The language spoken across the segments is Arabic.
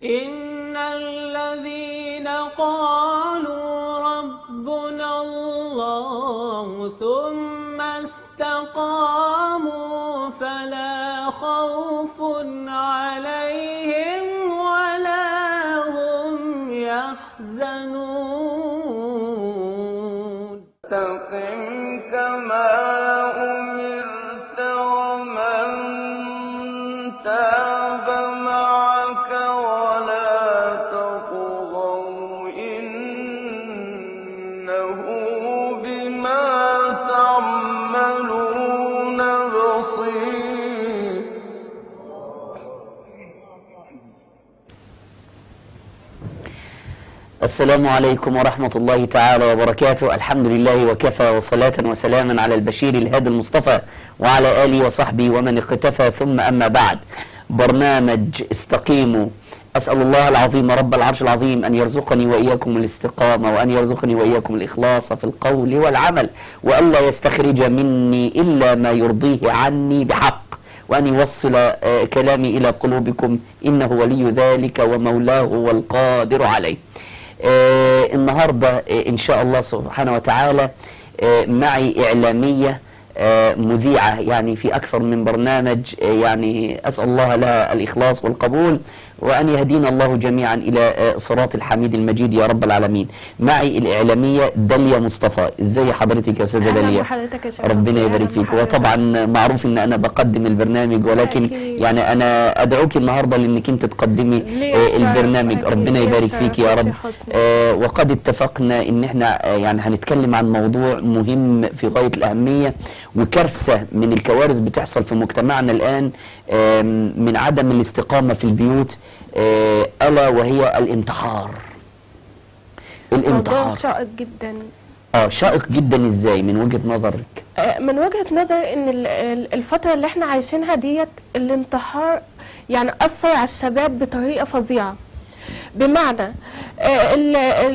إن الذين قالوا ربنا الله ثم استقاموا فلا خوف عليهم ولا هم يحزنون. استقم كما أمرت ومن تاب معك ولا تطغوا إنه بما تعملون بصير. السلام عليكم ورحمة الله تعالى وبركاته. الحمد لله وكفى، وصلاة وسلاما على البشير الهادي المصطفى وعلى آله وصحبه ومن اقتفى، ثم أما بعد. برنامج استقيموا. أسأل الله العظيم رب العرش العظيم أن يرزقني وإياكم الاستقامة، وأن يرزقني وإياكم الإخلاص في القول والعمل، وألا يستخرج مني إلا ما يرضيه عني بحق، وأن يوصل كلامي إلى قلوبكم، إنه ولي ذلك ومولاه والقادر عليه. النهاردة إن شاء الله سبحانه وتعالى معي إعلامية مذيعة يعني في أكثر من برنامج، يعني أسأل الله لها الإخلاص والقبول، وأن يهدينا الله جميعا إلى صراط الحميد المجيد يا رب العالمين. معي الإعلامية داليا مصطفى. إزاي حضرتك يا أستاذة داليا؟ ربنا يبارك فيك. وطبعا معروف إن أنا بقدم البرنامج، ولكن يعني أنا أدعوك النهاردة لأنك أنت تقدمي البرنامج. ربنا يبارك فيك يا رب. وقد اتفقنا إن احنا يعني هنتكلم عن موضوع مهم في غاية الأهمية، وكارثة من الكوارث بتحصل في مجتمعنا الآن من عدم الاستقامة في البيوت، ألا وهي الانتحار. موضوع شائك جدا. شائك جدا. ازاي من وجهة نظرك؟ من وجهة نظري ان الفترة اللي احنا عايشينها ديت الانتحار يعني أثر على الشباب بطريقة فظيعة. بمعنى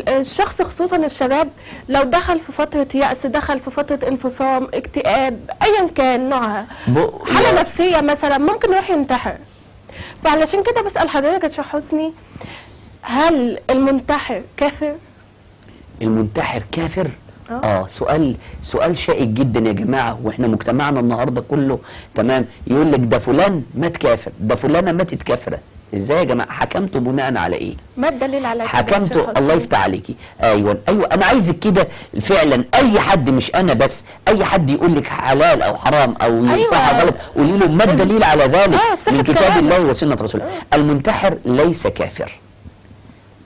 الشخص خصوصا الشباب لو دخل في فترة يأس، دخل في فترة انفصام، اكتئاب، ايا كان نوعها، حالة نفسية مثلا، ممكن يروح ينتحر. فعلشان كده بسأل حضرتك يا شيخ حسني، هل المنتحر كافر؟ المنتحر كافر؟ سؤال شائك جدا يا جماعة. واحنا مجتمعنا النهاردة كله تمام يقول لك ده فلان مات كافر، ده فلانة ماتت كافرة. ازاي يا جماعه؟ حكمتوا بناء على ايه؟ ما الدليل على كده؟ حكمتوا. الله يفتح عليكي. ايوه انا عايزك كده فعلا، اي حد مش انا بس، اي حد يقول لك حلال او حرام او صح غلط قولي له ما الدليل على ذلك من كتاب الله وسنه رسوله. المنتحر ليس كافر،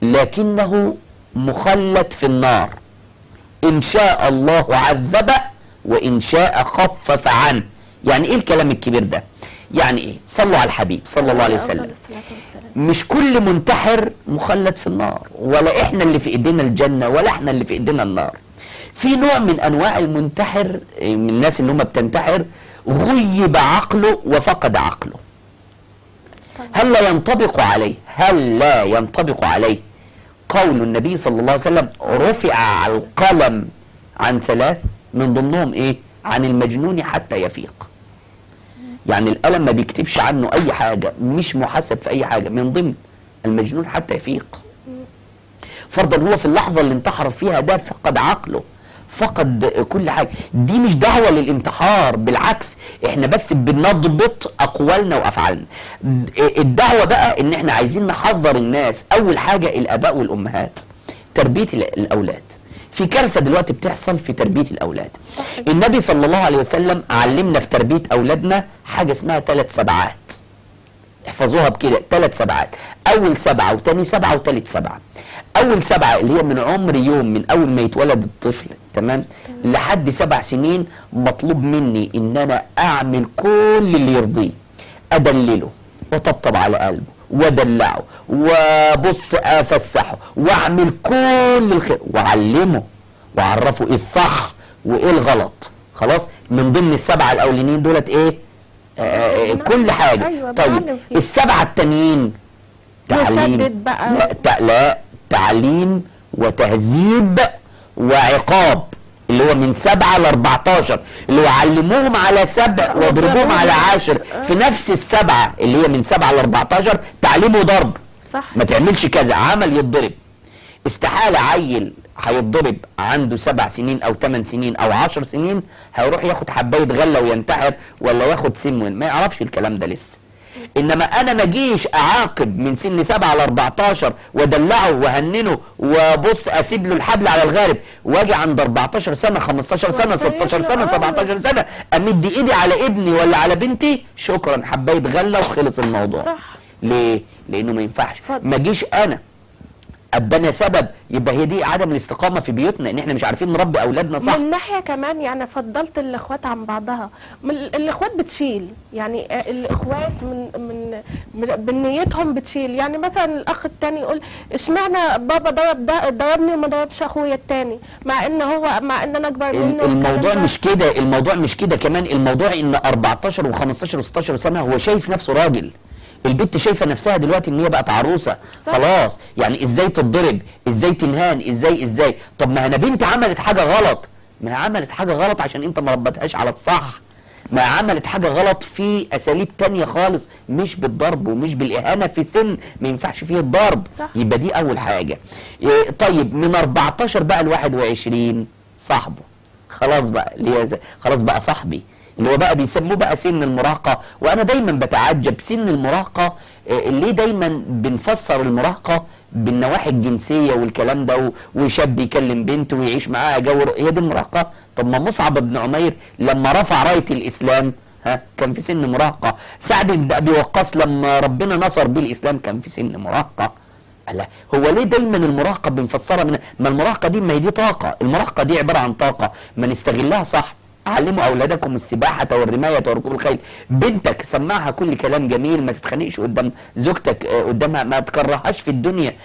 لكنه مخلد في النار. ان شاء الله عذبه وان شاء خفف عنه. يعني ايه الكلام الكبير ده؟ يعني ايه؟ صلوا على الحبيب صلى الله عليه وسلم. مش كل منتحر مخلد في النار، ولا احنا اللي في ايدينا الجنة ولا احنا اللي في ايدينا النار. في نوع من انواع المنتحر، من الناس اللي هم بتنتحر، غيب عقله وفقد عقله. هل لا ينطبق عليه قول النبي صلى الله عليه وسلم رفع القلم عن ثلاث، من ضمنهم ايه؟ عن المجنون حتى يفيق. يعني القلم ما بيكتبش عنه اي حاجة، مش محاسب في اي حاجة، من ضمن المجنون حتى يفيق. فرضا هو في اللحظة اللي انتحر فيها ده فقد عقله، فقد كل حاجة. دي مش دعوة للانتحار، بالعكس احنا بس بنضبط اقوالنا وافعالنا. الدعوة بقى ان احنا عايزين نحذر الناس. اول حاجة الاباء والامهات، تربية الاولاد. في كارثة دلوقتي بتحصل في تربية الأولاد. النبي صلى الله عليه وسلم علمنا في تربية أولادنا حاجة اسمها 3 سبعات. احفظوها بكده، 3 سبعات. أول 7 وتاني 7 وتالت 7. أول 7 اللي هي من عمر يوم، من أول ما يتولد الطفل تمام لحد 7 سنين، مطلوب مني إن أنا أعمل كل اللي يرضيه. أدلله وطبطب على قلبه ودلعه وبص افسحه واعمل كل الخير واعلمه واعرفه ايه الصح وايه الغلط. خلاص، من ضمن ال7 الاولانيين دولت ايه؟ كل حاجه. أيوة. طيب ال7 التانيين تعليم بقى. لا تعليم وتهذيب وعقاب، اللي هو من 7 ل 14، اللي هو علموهم على 7 واضربوهم على 10. في نفس ال7 اللي هي من 7 ل 14 تعليم وضرب. صح. ما تعملش كذا، عمل يتضرب. استحالة عيل هيتضرب عنده 7 سنين او 8 سنين او 10 سنين هيروح ياخد حبايه غله وينتحر ولا ياخد سم، ما يعرفش الكلام ده لسه. انما انا ما اجيش اعاقب من سن 7 ل 14 وادلعه وهننه وبص اسيب له الحبل على الغارب، واجي عند 14 سنه 15 سنه 16 سنه 17 سنه امد ايدي على ابني ولا على بنتي، شكرا حبايه غله وخلص الموضوع. صح. ليه؟ لانه ما ينفعش. ما اجيش انا ابقى سبب، يبقى هي دي عدم الاستقامه في بيوتنا، ان احنا مش عارفين نربي اولادنا صح. من ناحيه كمان يعني فضلت الاخوات عن بعضها، الاخوات بتشيل، يعني الاخوات بنيتهم بتشيل، يعني مثلا الاخ الثاني يقول اشمعنى بابا ضربني وما ضربش اخويا الثاني، مع ان انا اكبر منه. الموضوع مش كده، الموضوع مش كده كمان، الموضوع ان 14 و15 و16 سنه هو شايف نفسه راجل، البنت شايفه نفسها دلوقتي ان هي بقت عروسه. صح. خلاص، يعني ازاي تتضرب، ازاي تنهان، ازاي طب ما انا بنت عملت حاجه غلط، ما هي عملت حاجه غلط عشان انت ما ربتهاش على الصح، ما عملت حاجه غلط في اساليب تانية خالص، مش بالضرب ومش بالاهانه في سن ما ينفعش فيه الضرب. صح. يبقى دي اول حاجه. طيب من 14 بقى ل 21 صاحبه، خلاص بقى خلاص بقى صاحبي، اللي هو بقى بيسموه بقى سن المراهقه. وانا دايما بتعجب سن المراهقه ليه دايما بنفسر المراهقه بالنواحي الجنسيه والكلام ده، وشاب يكلم بنت ويعيش معاها جو، هي دي المراهقه؟ طب ما مصعب بن عمير لما رفع رايه الاسلام كان في سن مراهقه، سعد بن ابي وقاص لما ربنا نصر بيه الاسلام كان في سن مراهقه. لا، هو ليه دايما المراهقه بنفسرها ما المراهقه دي، ما هي دي طاقه، المراهقه دي عباره عن طاقه ما نستغلها صح. علموا اولادكم السباحه والرمايه وركوب الخيل، بنتك سمعها كل كلام جميل، ما تتخانقش قدام زوجتك قدامها، ما تكرههاش في الدنيا،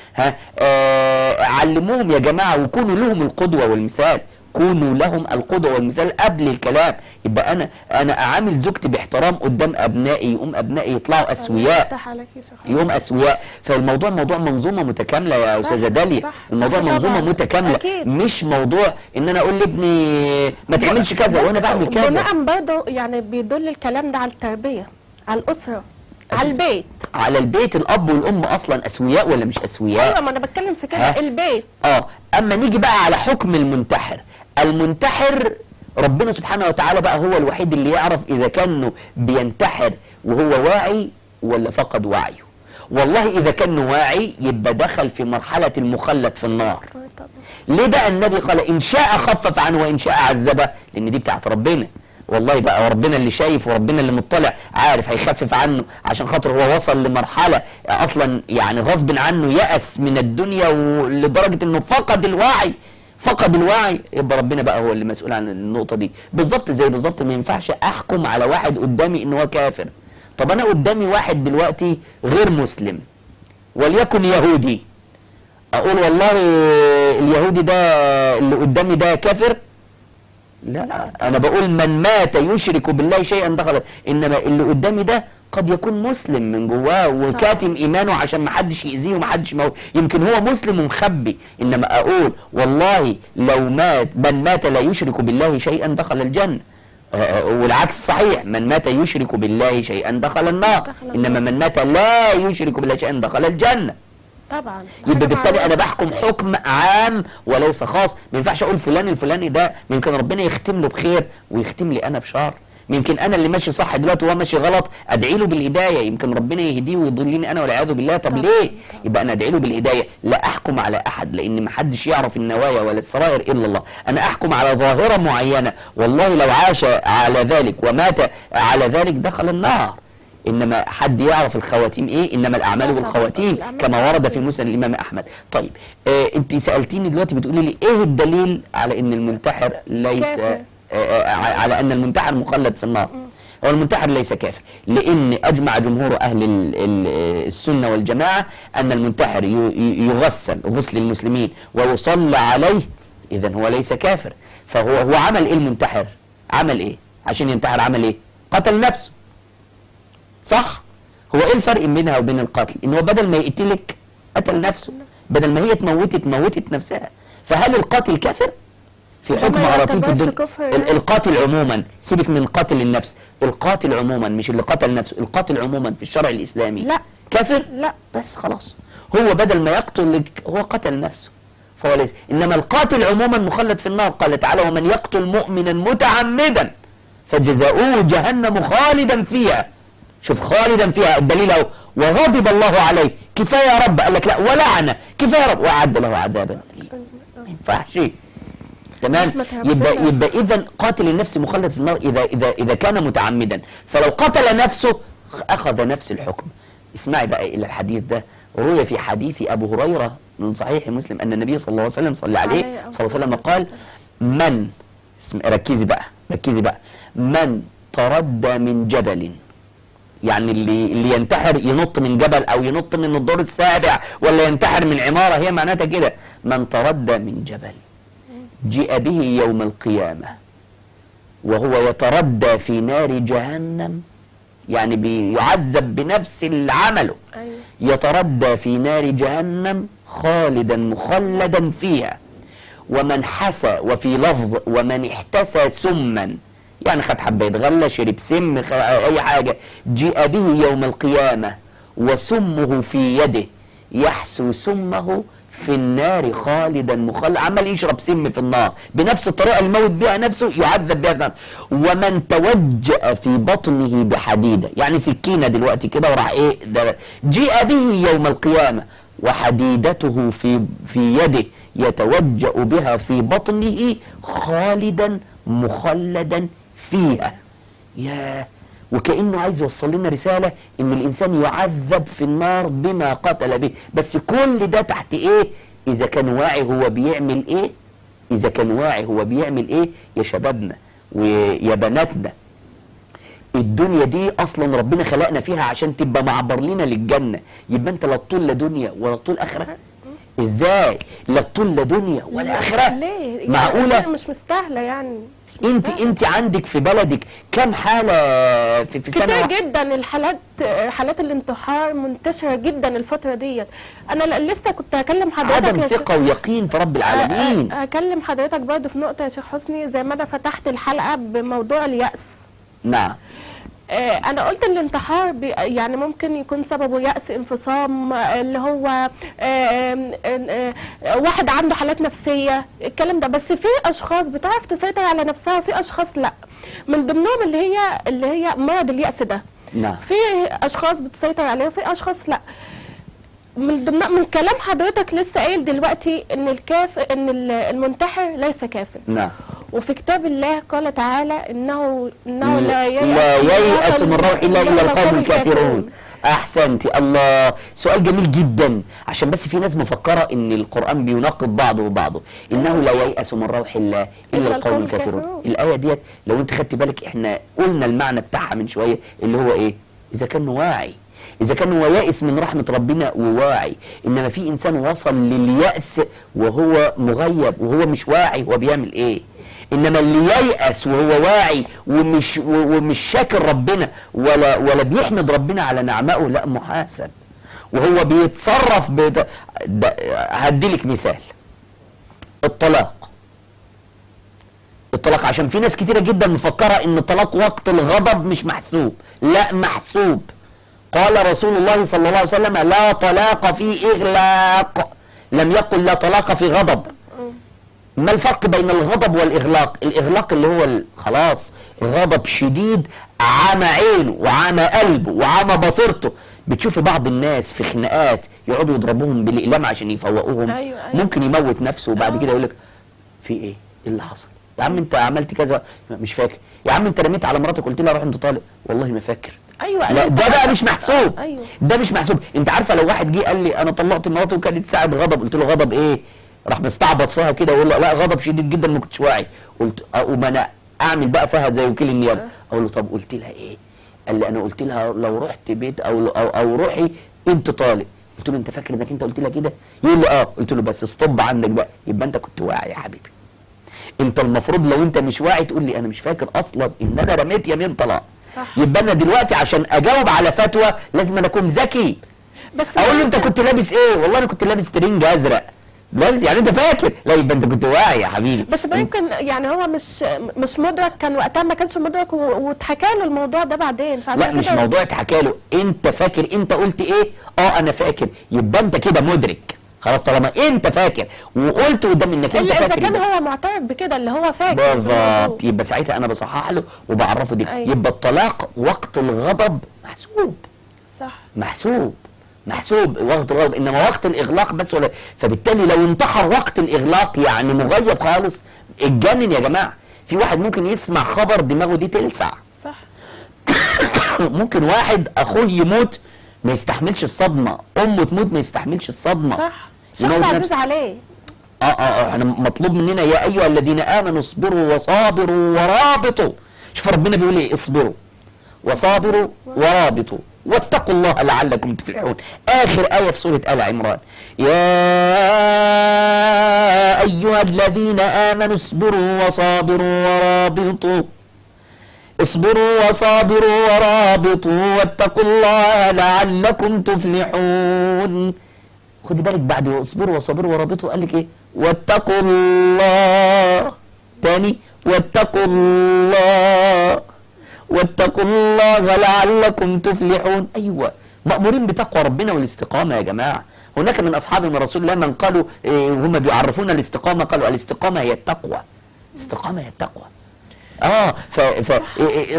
علموهم يا جماعه وكونوا لهم القدوه والمثال، كونوا لهم القدوه والمثال قبل الكلام. يبقى انا اعامل زوجتي باحترام قدام ابنائي، يقوم ابنائي يطلعوا اسوياء، يقوم اسوياء. فالموضوع موضوع منظومه متكامله يا استاذه داليا، الموضوع منظومه متكامله. أكيد. مش موضوع ان انا اقول لابني ما تعملش كذا وانا بعمل كذا. بناء برضه يعني بيدل الكلام ده على التربيه، على الاسره، على البيت، على البيت. الاب والام اصلا اسوياء ولا مش اسوياء؟ ايوه، ما انا بتكلم في كده، البيت. اما نيجي بقى على حكم المنتحر، المنتحر ربنا سبحانه وتعالى بقى هو الوحيد اللي يعرف اذا كانه بينتحر وهو واعي ولا فقد وعيه. والله اذا كان واعي يبقى دخل في مرحله المخلد في النار. ليه بقى النبي قال ان شاء خفف عنه وان شاء عذبه؟ لان دي بتاعت ربنا، والله بقى ربنا اللي شايف وربنا اللي مطلع عارف هيخفف عنه، عشان خاطر هو وصل لمرحله اصلا يعني غصب عنه يأس من الدنيا لدرجه انه فقد الوعي، يبقى ربنا بقى هو اللي مسؤول عن النقطه دي. بالظبط ما ينفعش احكم على واحد قدامي ان هو كافر. طب انا قدامي واحد دلوقتي غير مسلم وليكن يهودي، اقول والله اليهودي ده اللي قدامي ده كافر؟ لا، انا بقول من مات يشرك بالله شيئا دخل. انما اللي قدامي ده قد يكون مسلم من جواه وكاتم ايمانه عشان ما حدش يأذيه وما حدش يمكن هو مسلم ومخبي. انما اقول والله لو من مات لا يشرك بالله شيئا دخل الجنه، والعكس صحيح، من مات يشرك بالله شيئا دخل النار، انما من مات لا يشرك بالله شيئا دخل الجنه. طبعا. يبقى بالتالي انا بحكم حكم عام وليس خاص. ما ينفعش اقول فلان الفلاني ده يمكن ربنا يختم له بخير ويختم لي انا بشر، يمكن انا اللي ماشي صح دلوقتي وهو ماشي غلط، ادعي له بالهدايه، يمكن ربنا يهديه ويضلني انا والعياذ بالله. طب ليه؟ يبقى انا ادعي له بالهدايه، لا احكم على احد، لان ما حدش يعرف النوايا ولا السرائر الا الله. انا احكم على ظاهره معينه، والله لو عاش على ذلك ومات على ذلك دخل النار. انما حد يعرف الخواتيم ايه؟ انما الاعمال بالخواتيم كما ورد في مسند الامام احمد. طيب انت سالتيني دلوقتي بتقولي لي ايه الدليل على ان المنتحر ليس على ان المنتحر مخلد في النار؟ هو المنتحر ليس كافر، لان اجمع جمهور اهل السنه والجماعه ان المنتحر يغسل غسل المسلمين ويصلى عليه، اذا هو ليس كافر. فهو عمل ايه المنتحر؟ عمل ايه عشان ينتحر؟ عمل ايه؟ قتل نفسه، صح؟ هو ايه الفرق بينها وبين القتل؟ ان هو بدل ما يقتلك قتل نفسه، بدل ما هي موتت نفسها. فهل القاتل كافر؟ في حكم قراطين في الدنيا. القاتل عموما، سيبك من قاتل النفس، القاتل عموما مش اللي قتل نفسه، القاتل عموما في الشرع الاسلامي لا كافر؟ لا، بس خلاص. هو بدل ما يقتل هو قتل نفسه، فهو ليس. انما القاتل عموما مخلد في النار. قال تعالى: ومن يقتل مؤمنا متعمدا فجزاؤه جهنم خالدا فيها. شوف، خالدا فيها، الدليل اهو. وغضب الله عليه، كفايه يا رب، قال لك لا، ولعنه، كفايه يا رب، واعد له عذابا اليما. ما ينفعش. تمام. يبقى اذا قاتل النفس مخلد في النار اذا كان متعمدا، فلو قتل نفسه اخذ نفس الحكم. اسمعي بقى الى الحديث ده. روي في حديث ابو هريره من صحيح مسلم ان النبي صلى الله عليه وسلم صلى عليه صلى الله عليه وسلم قال: من، ركزي بقى، من تردى من جبل، يعني اللي ينتحر، ينط من جبل او ينط من الدور السابع ولا ينتحر من عماره، هي معناتها كده. من تردى من جبل جيء به يوم القيامه وهو يتردى في نار جهنم، يعني بيعذب بنفس اللي عمله. يتردى في نار جهنم خالدا مخلدا فيها. ومن حسى، وفي لفظ ومن احتسى سما، يعني خد حبايه غله، شرب سم، اي حاجه، جيء به يوم القيامه وسمه في يده يحسو سمه في النار خالدا مخلدا، عمال يشرب سم في النار بنفس الطريقه اللي موت بها نفسه، يعذب بها النار. ومن توجأ في بطنه بحديده، يعني سكينه دلوقتي كده وراح ايه ده، جيء به يوم القيامه وحديدته في يده يتوجأ بها في بطنه خالدا مخلدا فيها. ياه، وكأنه عايز يوصل لنا رسالة ان الانسان يعذب في النار بما قتل به، بس كل ده تحت ايه؟ اذا كان واعي هو بيعمل ايه، اذا كان واعي هو بيعمل ايه. يا شبابنا ويا بناتنا، الدنيا دي اصلا ربنا خلقنا فيها عشان تبقى معبر لنا للجنة. يبقى انت لا تطول لا دنيا ولا تطول اخرة. ازاي لا تطول لا دنيا ولا اخرة؟ ليه؟ معقولة؟ مش مستاهلة يعني. انت عندك في بلدك كم حالة في سنة كتير واحدة؟ جدا حالات الانتحار منتشرة جدا الفترة ديت. انا لسه كنت هكلم حضرتك عدم ثقة ويقين في رب العالمين. هكلم حضرتك برضه في نقطة يا شيخ حسني، زي ما انا فتحت الحلقة بموضوع اليأس. نعم. انا قلت الانتحار يعني ممكن يكون سببه يأس، انفصام، اللي هو واحد عنده حالات نفسية، الكلام ده. بس في اشخاص بتعرف تسيطر على نفسها وفي اشخاص لا، من ضمنهم اللي هي مرض اليأس ده. نعم. في اشخاص بتسيطر عليه وفي اشخاص لا. من كلام حضرتك لسه قايل دلوقتي ان المنتحر ليس كافر. نعم. وفي كتاب الله قال تعالى انه لا ييأس من روح الله الا القوم الكافرون. احسنتي. الله، سؤال جميل جدا، عشان بس في ناس مفكره ان القران بيناقض بعضه وبعضه. انه لا ييأس من روح الله الا القوم الكافرون. الايه ديت لو انت خدت بالك احنا قلنا المعنى بتاعها من شويه، اللي هو ايه؟ اذا كان واعي، إذا كان هو يائس من رحمة ربنا وواعي. إنما في إنسان وصل لليأس وهو مغيب وهو مش واعي هو بيعمل إيه. إنما اللي ييأس وهو واعي ومش شاكر ربنا ولا بيحمد ربنا على نعمائه، لا، محاسب وهو بيتصرف هديلك مثال. الطلاق، عشان في ناس كتيرة جدا مفكرة إن الطلاق وقت الغضب مش محسوب. لا، محسوب. قال رسول الله صلى الله عليه وسلم: لا طلاق في إغلاق، لم يقل لا طلاق في غضب. ما الفرق بين الغضب والإغلاق؟ الإغلاق اللي هو خلاص غضب شديد عمى عينه وعمى قلبه وعمى بصيرته. بتشوفي بعض الناس في خناقات يقعدوا يضربوهم بالإقلام عشان يفوقوهم. أيوة. ممكن يموت نفسه وبعد كده يقول لك في إيه؟ إيه اللي حصل؟ يا عم أنت عملت كذا، مش فاكر. يا عم أنت رميت على مراتك قلت لها روح أنت طالق، والله ما فاكر. ايوه. لا، ده بقى مش محسوب. أيوة. ده مش محسوب. انت عارفه لو واحد جه قال لي انا طلقت مراتي وكانت ساعه غضب، قلت له غضب ايه؟ راح مستعبط فيها كده ويقول له لا غضب شديد جدا ما كنتش واعي. قلت اقوم انا اعمل بقى فيها زي وكيل النيابه، اقول له طب قلت لها ايه؟ قال لي انا قلت لها لو رحت بيت او روحي انت طالق. قلت له انت فاكر انك انت قلت لها كده؟ يقول لي اه. قلت له بس استوب عندك بقى، يبقى انت كنت واعي يا حبيبي. انت المفروض لو انت مش واعي تقول لي انا مش فاكر اصلا ان انا رميت يمين طلاق. صح. يبقى انا دلوقتي عشان اجاوب على فتوى لازم انا اكون ذكي. بس اقول له انت كنت لابس ايه؟ والله انا كنت لابس ترنج ازرق. بس يعني انت فاكر، لا يبقى انت كنت واعي يا حبيبي. بس ما يمكن يعني هو مش مدرك، كان وقتها ما كانش مدرك واتحكى له الموضوع ده بعدين، فعشان لا مش كده موضوع اتحكى له، انت فاكر انت قلت ايه؟ انا فاكر، يبقى انت كده مدرك خلاص. طالما انت فاكر وقلت قدام انك انت الا اذا فاكر كان يبقى هو معترف بكده اللي هو فاكر بالظبط، يبقى ساعتها انا بصحح له وبعرفه دي. أيوة. يبقى الطلاق وقت الغضب محسوب، صح. محسوب وقت الغضب، انما وقت الاغلاق بس ولا. فبالتالي لو انتحر وقت الاغلاق يعني مغيب خالص، اتجنن يا جماعه. في واحد ممكن يسمع خبر دماغه دي تلسع. صح. ممكن واحد اخوه يموت ما يستحملش الصدمه، امه تموت ما يستحملش الصدمه. صح. يموت شخص عزيز نفسه. عليه. احنا مطلوب مننا يا ايها الذين امنوا اصبروا وصابروا ورابطوا. شوف ربنا بيقول ايه؟ اصبروا وصابروا ورابطوا واتقوا الله لعلكم تفلحون. اخر ايه في سوره ال عمران، يا ايها الذين امنوا اصبروا وصابروا ورابطوا، اصبروا وصابروا ورابطوا واتقوا الله لعلكم تفلحون. خدي بالك بعد اصبروا وصابروا ورابطوا قال لك ايه؟ واتقوا الله. تاني واتقوا الله، واتقوا الله لعلكم تفلحون. ايوه، مأمورين بتقوى ربنا والاستقامه يا جماعه. هناك من اصحاب من رسول الله من قالوا هم بيعرفون الاستقامه، قالوا الاستقامه هي التقوى. الاستقامه هي التقوى.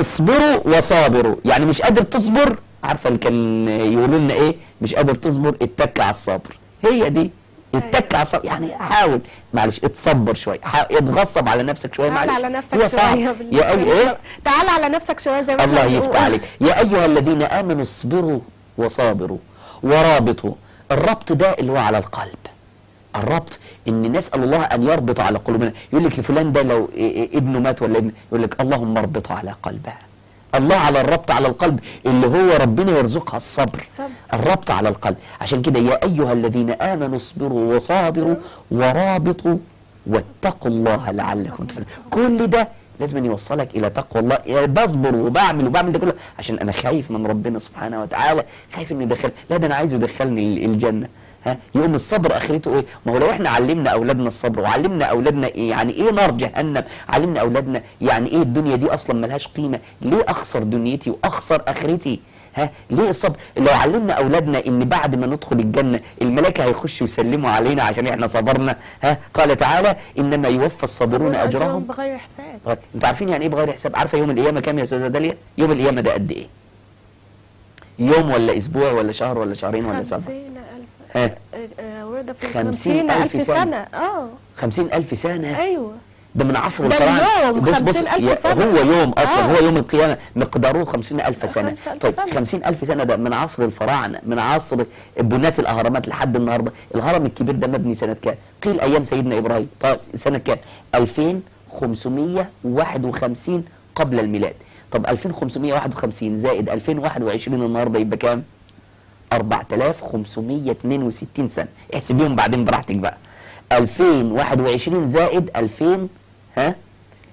اصبروا وصابروا، يعني مش قادر تصبر، عارفه اللي كان يقولوا لنا ايه؟ مش قادر تصبر اتك على الصبر. هي دي اتك على الصبر، يعني حاول معلش اتصبر شويه، اتغصب على نفسك شويه معلش. تعال على نفسك شويه يا ايه؟ تعال على نفسك شويه زي ما الله يفتح عليك. يا ايها الذين امنوا اصبروا وصابروا ورابطوا. الربط ده اللي هو على القلب. الربط ان نسال الله ان يربط على قلوبنا. يقول لك فلان ده لو ابنه مات ولا ابنه، يقول لك اللهم اربط على قلبها. الله على الربط على القلب اللي هو ربنا يرزقها الصبر. الربط على القلب. عشان كده يا ايها الذين امنوا اصبروا وصابروا ورابطوا واتقوا الله لعلكم تفلحون. كل ده لازم يوصلك الى تقوى الله. يعني بصبر وبعمل ده كله عشان انا خايف من ربنا سبحانه وتعالى، خايف انه يدخل، لا ده انا عايزه يدخلني الجنه. يقوم الصبر اخرته ايه؟ ما هو لو احنا علمنا اولادنا الصبر وعلمنا اولادنا إيه يعني ايه نار جهنم، علمنا اولادنا يعني ايه الدنيا دي اصلا ملهاش قيمه، ليه اخسر دنيتي واخسر اخرتي؟ ليه الصبر؟ لو علمنا اولادنا ان بعد ما ندخل الجنه الملائكه هيخشوا يسلموا علينا عشان احنا صبرنا. قال تعالى انما يوفى الصابرون اجرهم بغير حساب. انتوا عارفين يعني ايه بغير حساب؟ عارفه يوم القيامه كام يا استاذه داليا؟ يوم القيامه ده قد ايه؟ يوم ولا اسبوع ولا شهر ولا شهرين ولا سنه؟ 50,000 سنة. 50,000 سنة. ايوه ده من عصر ده الفراعنة. بص 50,000 سنة. هو يوم اصلا هو يوم القيامة مقداره 50,000 سنة. طيب 50,000 سنة ده من عصر الفراعنة، من عصر بناة الاهرامات لحد النهارده. الهرم الكبير ده مبني سنة كام؟ قيل ايام سيدنا ابراهيم. طيب سنة كام؟ 2551 قبل الميلاد. طب 2551 زائد 2021 النهارده يبقى كام؟ 4562 سنة. احسبيهم بعدين براحتك بقى. 2021 زائد 2000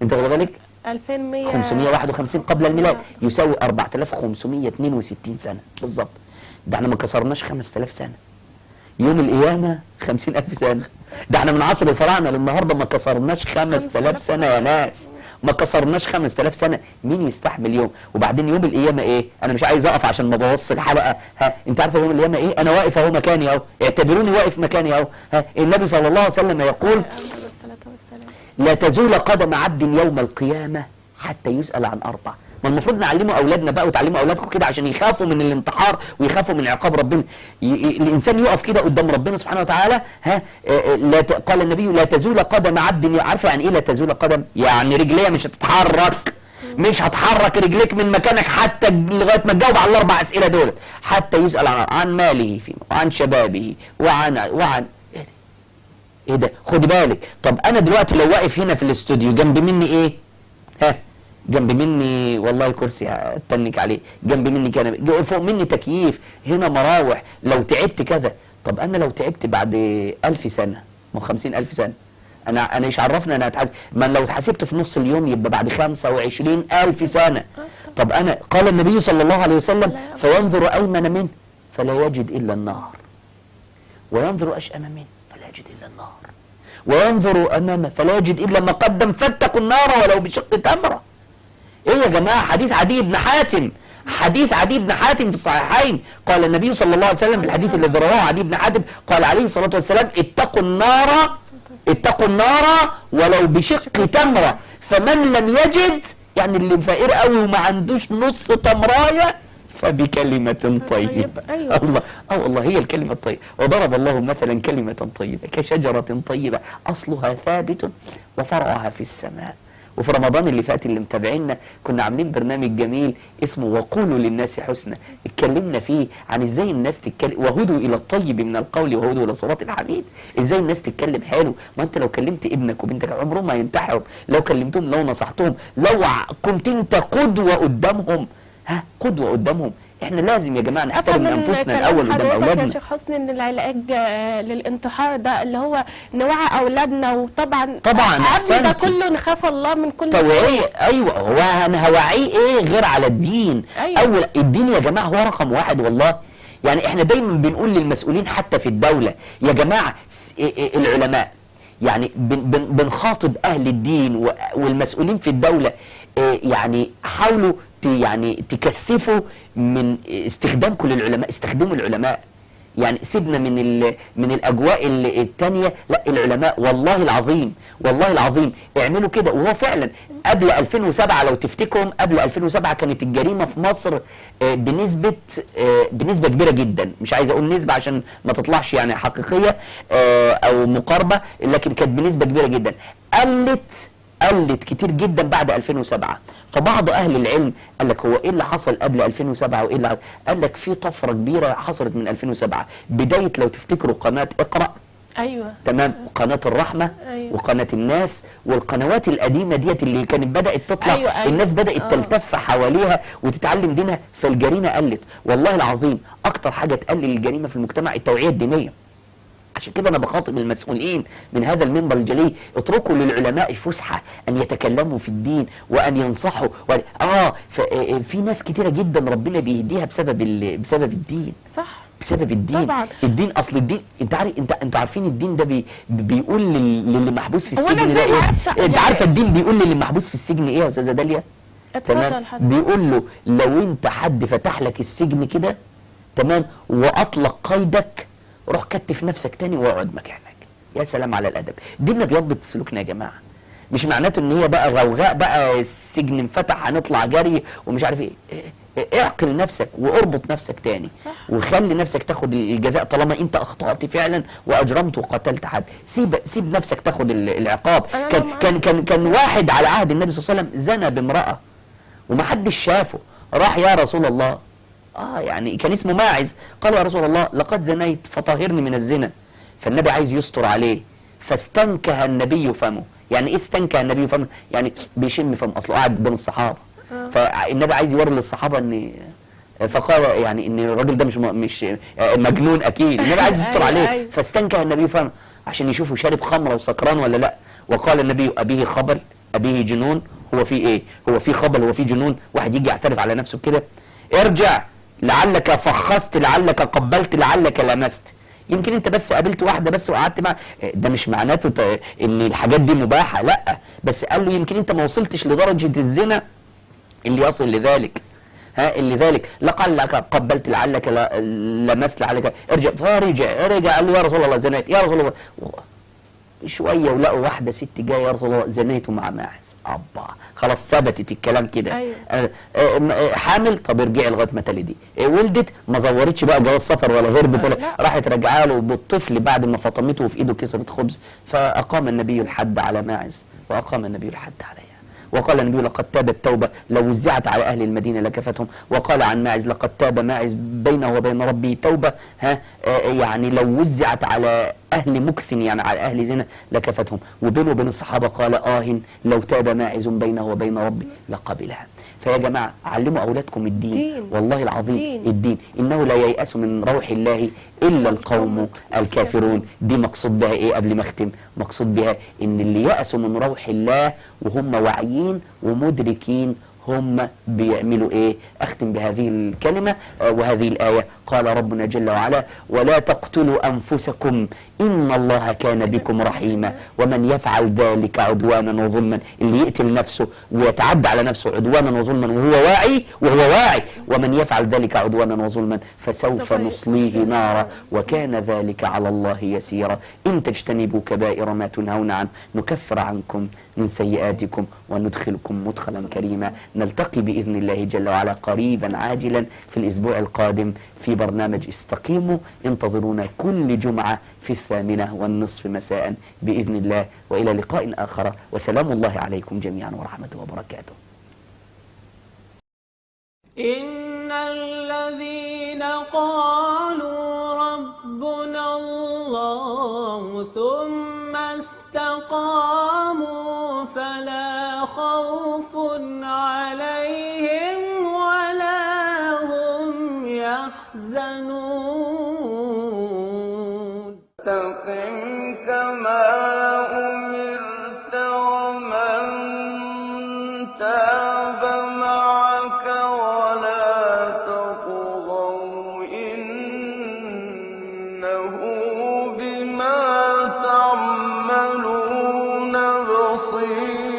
انت واخد بالك؟ 551 قبل الميلاد يساوي 4562 سنة بالظبط. ده احنا ما كسرناش 5000 سنة. يوم القيامة 50,000 سنة. ده احنا من عصر الفراعنة للنهارده ما كسرناش 5000 سنة يا ناس. ما كسرناش 5000 سنة. مين يستحمل يوم؟ وبعدين يوم القيامة ايه؟ انا مش عايز اقف عشان ما بوصل الحلقة. انت عارفة يوم القيامة ايه؟ انا واقف اهو مكاني اهو، اعتبروني واقف مكاني اهو. النبي صلى الله عليه وسلم يقول لا تزول قدم عبد يوم القيامة حتى يسأل عن 4. ما المفروض نعلمه اولادنا بقى وتعلموا اولادكم كده عشان يخافوا من الانتحار ويخافوا من عقاب ربنا. الانسان يقف كده قدام ربنا سبحانه وتعالى. قال النبي لا تزول قدم عبد. عارفه يعني ايه لا تزول قدم؟ يعني رجليه مش هتتحرك، مش هتحرك رجليك من مكانك حتى لغايه ما تجاوب على ال4 اسئله دول. حتى يسأل عن ماله فيه وعن شبابه وعن ايه ده؟ خدي بالك. طب انا دلوقتي لو واقف هنا في الاستوديو جنب مني ايه؟ جنب مني والله كرسي هتنك عليه، جنب مني كنبه، فوق مني تكييف، هنا مراوح. لو تعبت كذا. طب انا لو تعبت بعد 1000 سنه، ما 50,000 سنه، انا ايش عرفنا انا هتحاسب؟ ما لو اتحاسبت في نص اليوم يبقى بعد 25,000 سنه. طب انا قال النبي صلى الله عليه وسلم فينظر ايمن منه فلا يجد الا النار، وينظر اشأم منه فلا فلا يجد إلا النار، وينظر أمامه فلا يجد إلا ما قدم، فاتقوا النار ولو بشق تمرة. إيه يا جماعة؟ حديث عدي بن حاتم، حديث عدي بن حاتم في الصحيحين، قال النبي صلى الله عليه وسلم في الحديث الذي رواه عدي بن حاتم، قال عليه الصلاة والسلام: اتقوا النار، اتقوا النار ولو بشق تمرة، فمن لم يجد، يعني اللي فقير قوي وما عندوش نص تمراية، فبكلمة طيبة. أيوة. الله، والله هي الكلمة الطيبة. وضرب الله مثلا كلمة طيبة كشجرة طيبة أصلها ثابت وفرعها في السماء. وفي رمضان اللي فات اللي متابعينا كنا عاملين برنامج جميل اسمه وقولوا للناس حسنا، اتكلمنا فيه عن ازاي الناس تتكلم، وهدوا الى الطيب من القول وهدوا الى صراط الحميد، ازاي الناس تتكلم حلو. ما انت لو كلمت ابنك وبنتك عمرهم ما ينتحروا، لو كلمتهم، لو نصحتهم، لو كنت انت قدوة قدامهم، قدوة قدامهم. احنا لازم يا جماعه نحترم انفسنا الاول قدام اولادنا. يا شيخ حسني ان العلاج للانتحار ده اللي هو نوعي اولادنا، وطبعا قبل ده كله نخاف الله من كل توعيه. ايوه، هو انا هوعيه ايه غير على الدين؟ أيوة. اول الدين يا جماعه هو رقم واحد والله. يعني احنا دايما بنقول للمسؤولين حتى في الدوله يا جماعه، العلماء يعني بنخاطب اهل الدين والمسؤولين في الدوله، يعني حاولوا يعني تكثفوا من استخدامكم للعلماء، استخدموا العلماء. يعني سيبنا من الاجواء الثانيه، لا العلماء والله العظيم، والله العظيم اعملوا كده. وهو فعلا قبل 2007 لو تفتكروا، قبل 2007 كانت الجريمه في مصر بنسبه كبيره جدا، مش عايز اقول نسبه عشان ما تطلعش يعني حقيقيه او مقاربه، لكن كانت بنسبه كبيره جدا. قلت كتير جدا بعد 2007. فبعض اهل العلم قال لك هو ايه اللي حصل قبل 2007 وايه اللي قال لك في طفره كبيره حصلت من 2007. بدايه لو تفتكروا قناه اقرأ، ايوه تمام، وقناه الرحمه، أيوة. وقناه الناس، والقنوات القديمه ديت اللي كانت بدات تطلع، أيوة. الناس بدات تلتف حواليها وتتعلم دينها، فالجريمه قلت. والله العظيم اكتر حاجه تقلل الجريمه في المجتمع التوعيه الدينيه. عشان كده انا بخاطب المسؤولين من هذا المنبر الجليل، اتركوا للعلماء فسحه ان يتكلموا في الدين وان ينصحوا في ناس كتيره جدا ربنا بيهديها بسبب الدين. صح، بسبب الدين طبعا. الدين اصل الدين، انت عارف، انتوا عارفين الدين ده بيقول للي محبوس في السجن ده ايه؟ انت عارفه الدين بيقول للي محبوس في السجن ايه يا استاذه داليا؟ تمام، بيقول له لو انت حد فتح لك السجن كده، تمام، واطلق قيدك، روح كتف نفسك تاني واقعد مكانك. يا سلام على الادب. ديننا بيضبط سلوكنا يا جماعه. مش معناته ان هي بقى غوغاء، بقى السجن انفتح هنطلع جري ومش عارف ايه. اعقل نفسك واربط نفسك تاني. صح. وخلي نفسك تاخد الجزاء طالما انت اخطأت فعلا واجرمت وقتلت حد. سيب نفسك تاخد العقاب. كان واحد على عهد النبي صلى الله عليه وسلم زنى بامرأة ومحدش شافه، راح يا رسول الله، يعني كان اسمه ماعز، قال يا رسول الله لقد زنيت فطهرني من الزنا. فالنبي عايز يستر عليه، فاستنكه النبي فمه. يعني ايه استنكه النبي فمه؟ يعني بيشم فمه، اصله قاعد قدام الصحابه. فالنبي عايز يوري للصحابه ان، فقال يعني ان الراجل ده مش مجنون اكيد، النبي عايز يستر عليه، فاستنكه النبي فمه عشان يشوفه شارب خمره وسكران ولا لا. وقال النبي ابيه خبل ابيه جنون، هو في ايه؟ هو في خبل، هو في جنون؟ واحد يجي يعترف على نفسه كده؟ ارجع، لعلك فخست، لعلك قبلت، لعلك لمست. يمكن انت بس قابلت واحده بس وقعدت معاها، ده مش معناته ان الحاجات دي مباحه، لا، بس قال له يمكن انت ما وصلتش لدرجه الزنا اللي يصل لذلك. اللي ذلك لعلك قبلت، لعلك لمست، لعلك ارجع. فرجع قال له يا رسول الله زنيت، يا رسول الله. شويه ولقوا واحده ست جايه، يا رسول الله زنيت مع ماعز. خلاص ثبتت الكلام كده. أيوة. حامل، طب ارجعي لغايه ما تلدي. ولدت، ما زورتش بقى جواز سفر ولا هربت ولا راحت راجعه له بالطفل بعد ما فطمته وفي ايده كسرت خبز. فاقام النبي الحد على ماعز واقام النبي الحد عليها. وقال النبي لقد تابت توبة لو وزعت على أهل المدينة لكفتهم. وقال عن ماعز لقد تاب ماعز بينه وبين ربه توبة يعني لو وزعت على أهل مكث، يعني على أهل زنا لكفتهم. وبينه وبين الصحابة قال لو تاب ماعز بينه وبين ربه لقبلها. فيا جماعة علموا أولادكم الدين. والله العظيم الدين إنه لا ييأس من روح الله إلا القوم الكافرون. دي مقصود بها إيه قبل ما أختم؟ مقصود بها إن اللي يأسوا من روح الله وهم واعيين ومدركين هم بيعملوا ايه؟ اختم بهذه الكلمة وهذه الآية. قال ربنا جل وعلا: ولا تقتلوا أنفسكم إن الله كان بكم رحيما ومن يفعل ذلك عدوانا وظلما. اللي يقتل نفسه ويتعدى على نفسه عدوانا وظلما وهو واعي ومن يفعل ذلك عدوانا وظلما فسوف نصليه نارا وكان ذلك على الله يسيرا. إن تجتنبوا كبائر ما تنهون عنه نكفر عنكم من سيئاتكم وندخلكم مدخلا كريما. نلتقي بإذن الله جل وعلا قريبا عاجلا في الأسبوع القادم في برنامج استقيموا. انتظرونا كل جمعة في 20:30 مساء بإذن الله، وإلى لقاء آخر، وسلام الله عليكم جميعا ورحمته وبركاته. إن الذين قالوا ربنا الله ثم استقاموا فلا خوف عليهم ولا هم يحزنون. استقم كما أمرت ومن تاب معك ولا تطغوا إنه بما تعملون بصير.